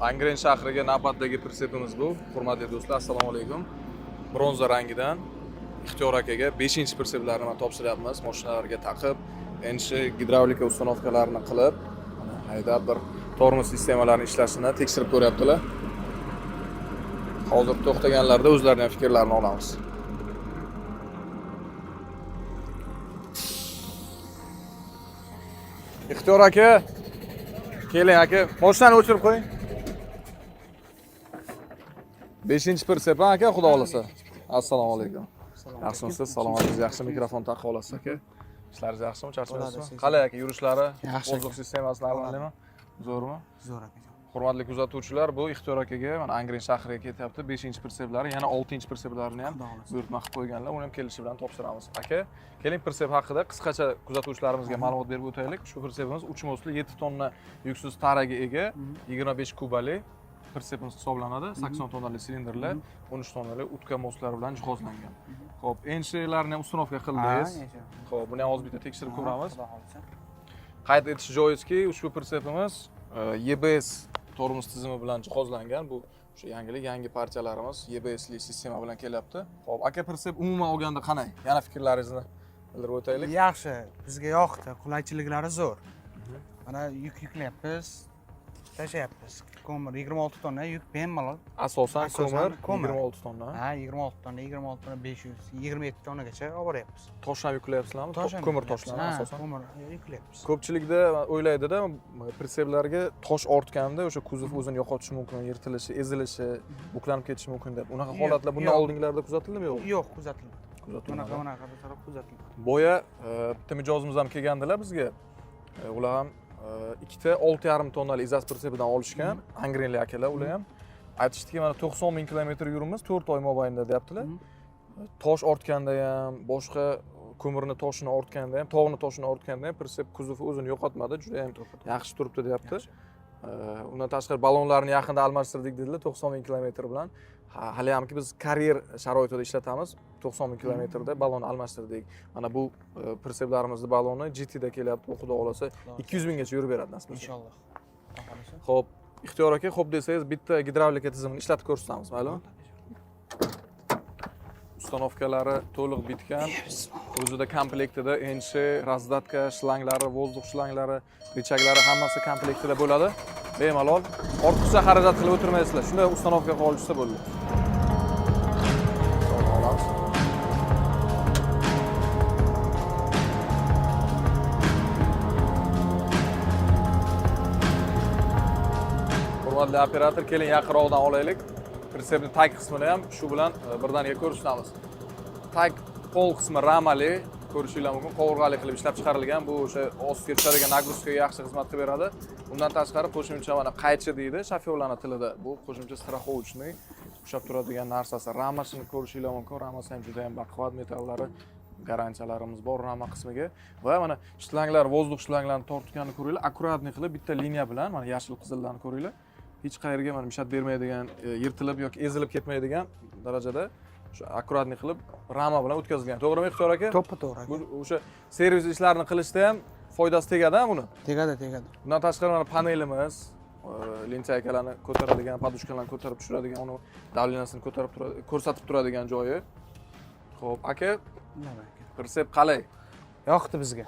Angren shahriga navbatdagi pritsepimiz bu. Hurmatli do'stlar, assalomu alaykum. Bronza rangidan Ixtiyor akaga 5-pritseplarni men topshiryapmiz. Mashinalarga taqib, endi gidravlika uстановкаларni qilib, haydab bir tormoz sistemalarini ishlashini tekshirib ko'ryaptilar. Hozir to'xtaganlarda o'zlarining fikrlarini olamiz. Ixtiyor aka, keling aka, mashinani o'chirib qo'ying. 5-pritsep aka, xudo xolasa. Assalomu alaykum. Yaxshimisiz? Salomatingiz yaxshi? Mikrofon taqib olasiz aka. Ishlaringiz yaxshimi? Charchamayapsizmi? Qalay aka, yurishlari? O'zlik sistemasi normalmi? Zo'rmi? Zo'r aka. Hurmatli kuzatuvchilar, bu Ixtiyor akaga mana Angren shahriga ketyapti. 5-pritseplari, yana 6-pritseplarni ham buyurtma qilib qo'yganlar. Uni ham kelishi bilan topshiramiz. Aka, keling pritsep haqida qisqacha kuzatuvchilarimizga ma'lumot berib o'taylik. Ushbu pritsepimiz 3 mosli 7 tonna yuksiz taraga ega, 25 kubali pritsepimiz hisoblanadi. 80 tonnali silindrli, 13 tonnali utka moslari bilan jihozlangan. Xo'p, enchilarni ham uстановка qildingiz. Xo'p, buni ham hozir bitta tekshirib ko'ramiz. Qayd etish joizki, ushbu pritsepimiz EBS tormoz tizimi bilan jihozlangan. Bu o'sha yangi partiyalarimiz EBS li sistema bilan kelyapti. Xo'p, aka pritsep umuman olganda qanday? Yana fikrlaringizni bildirib o'taylik. Yaxshi, bizga yoqdi. Qulaychiliklari zo'r. Mana yuklayapmiz, tashlayapmiz. Ko'mir 26 tonna yuk bemalol. Asosan ko'mir 26 tonna. Ha, 26 tonna, 26 tonna 500, 27 tonnagacha olib boryapmiz. Toshdan yuklayapsizlarmi? Ko'mir toshlarni asosan. Ko'mir yuklayapmiz. Ko'pchilikda o'ylaydida, pritseplarga tosh ortganda o'sha kuzov o'zini yo'qotishi mumkin, yirtilishi, ezilishi, buklanib ketishi mumkin deb. Unaqa holatlar bundan oldingilarda kuzatildimi yo'qmi? Yo'q, kuzatilmadi. Bunaqa taraf kuzatilmadi. Boya bitta mijozimiz ham kelgandilar bizga. Ular ham ikkita 6,5 tonnali izas pritsepidan olishgan, Angrenli akalar ular ham. Aytishdiki, mana 90 ming kilometr yurimiz 4 oy mobaynida deyaptilar. Tosh ortganda ham, boshqa ko'mirni toshini ortganda ham, tog'ni toshini ortganda ham pritsep kuzovi o'zini yo'qotmadi, juda ham yaxshi turibdi deyapti. Undan tashqari ballonlarni yaqinda almashtirdik dedilar 90 ming kilometr bilan. Hali hamki biz karyer sharoitida ishlatamiz. 90 ming kilometrda ballon almashtirdik. Mana bu pritseplarimizni balloni GT da kelyapti, xudo xolasa 200 minggacha yurib beradi nasib qilsa. Inshaalloh. Xo'p, Ixtiyor aka, xo'p desangiz, bitta gidravlika tizimini ishlatib ko'rsatamiz, maylimi? Ustanovkalari to'liq bitgan. O'zida komplektida enchi, razdatka, shlanglari, vozdux shlanglari, richaklari hammasi komplektida bo'ladi. Bemalol ortiqcha xarajat qilib o'tirmaysizlar. Shunday ustanovka qilib olishsa bo'ldi. Hurmatli operator, keling yaqinroqdan olaylik. Pritsepning tag qismini ham shu bilan birdaniga ko'rsatamiz. Tag pol qismi ramali, ko'rishingiz mumkin, qovurg'ali qilib ishlab chiqarilgan. Bu o'sha ostiga tushadigan nagruzkaga yaxshi xizmat qilib beradi. Undan tashqari qo'shimcha mana qaychi deydi shofyorlarning tilida. Bu qo'shimcha страховочный ushlab turadigan narsasi. Ramasini ko'rishingiz mumkin. Ramasi ham juda ham baquvvat metallari, garantiyalarimiz bor rama qismiga. Va mana shlanglar, vozdux shlanglarni tortganini ko'ringlar. Akkuratni qilib bitta liniya bilan mana yashil qizillarni ko'ringlar. Hech qayerga mana mishat bermaydigan, yirtilib yoki ezilib ketmaydigan darajada o'sha akkuratni qilib rama bilan o'tkazilgan. To'g'rimi, Ixtiyor aka? To'g'ri. Bu o'sha servis ishlarini qilishda ham foydasi tegadi-a buni? Tegadi. Bundan tashqari mana panelimiz, lentaykalarni ko'taradigan, podushkalarni ko'tarib tushiradigan, uni davleniyasini ko'tarib turadi, ko'rsatib turadigan joyi. Xo'p, aka, pritsep qalay? Yoqdi bizga.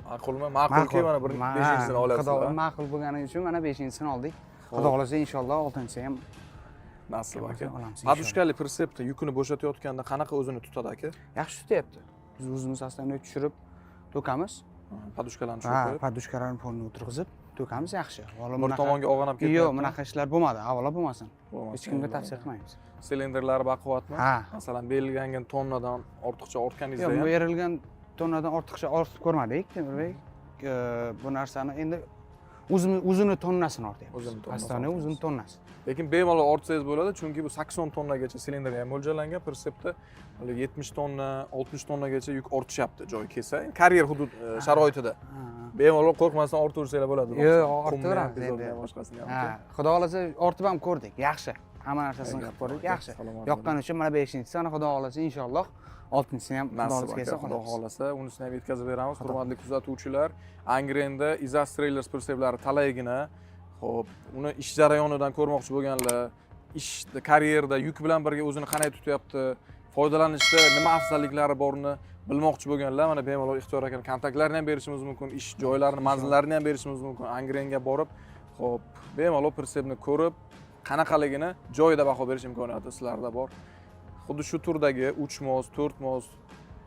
Ma'qulmi? Ma'qulki mana bir 5-sini olasiz. Xudo ma'qul bo'lgani uchun mana 5-sini oldik. Xudo xolasa inshaalloh 6-si ham nasib aka. Podushkali pritsepda yukini bo'shatayotganda qanaqa o'zini tutadi aka? Yaxshi tutyapti. Biz o'zimiz aslida tushirib to'kamiz. Podushkalarni tushirib qo'yib. Podushkalarni polni o'tirg'izib to'kamiz yaxshi. Bir tomonga og'anab ketmaydi. Yo'q, bunaqa ishlar bo'lmadi. Avvalo bo'lmasin. Hech kimga tavsiya qilmaymiz. Silindrlari baquvvatmi? Masalan, berilgan tonnadan ortiqcha ortganingizda ham. Yo'q, berilgan tonnadan ortiqcha ortib ko'rmadik, Temirbek. Bu narsani endi o'zini tonnasini ortyapmiz. Astana o'zini tonnasi. Lekin bemalol ortsangiz bo'ladi, chunki bu 80 tonnagacha silindr ham mo'ljallangan. Pritsepda 70 tonna, 60 tonnagacha yuk ortishyapti joy kelsa, karyer hudud sharoitida. Bemalol qo'rqmasdan ortaversanglar bo'ladi. Yo'q, ortaveramiz endi. Boshqasini ham. Xudo xolasa ortib ham ko'rdik. Yaxshi. Hamma narsasini qilib ko'rdik, yaxshi. Yoqqani uchun mana 5-si, xudo xolasa inshaalloh 6-sini ham nasib kelsa, xudo xolasa unisini ham yetkazib beramiz. Hurmatli kuzatuvchilar, Angrenda izas trailers pritseplar talaygina Xo'p, uni ish jarayonidan ko'rmoqchi bo'lganlar, ishda, karyerada yuk bilan birga o'zini qanday tutyapti, foydalanishda nima afzalliklari borini bilmoqchi bo'lganlar, mana bemalol Ixtiyor akaning kontaktlarini ham berishimiz mumkin, ish joylarini, manzillarini ham berishimiz mumkin. Angrenga borib, xo'p, bemalol Persebni ko'rib, qanaqaligini joyida baho berish imkoniyati sizlarda bor. Xuddi shu turdagi 3 moz, 4 moz,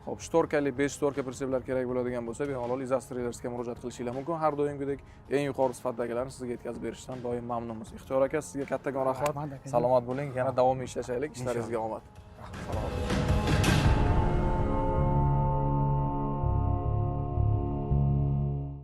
xo'p, shtorkali, 5 shtorka perseblar kerak bo'ladigan bo'lsa, bemalol Izas Traders'ga murojaat qilishingiz mumkin. Har doimgidek eng yuqori sifatdagilarni sizga yetkazib berishdan doim mamnunmiz. Ixtiyor aka, sizga kattakon rahmat. Salomat bo'ling, yana davom ishlashaylik, ishlaringizga omad. Salomat.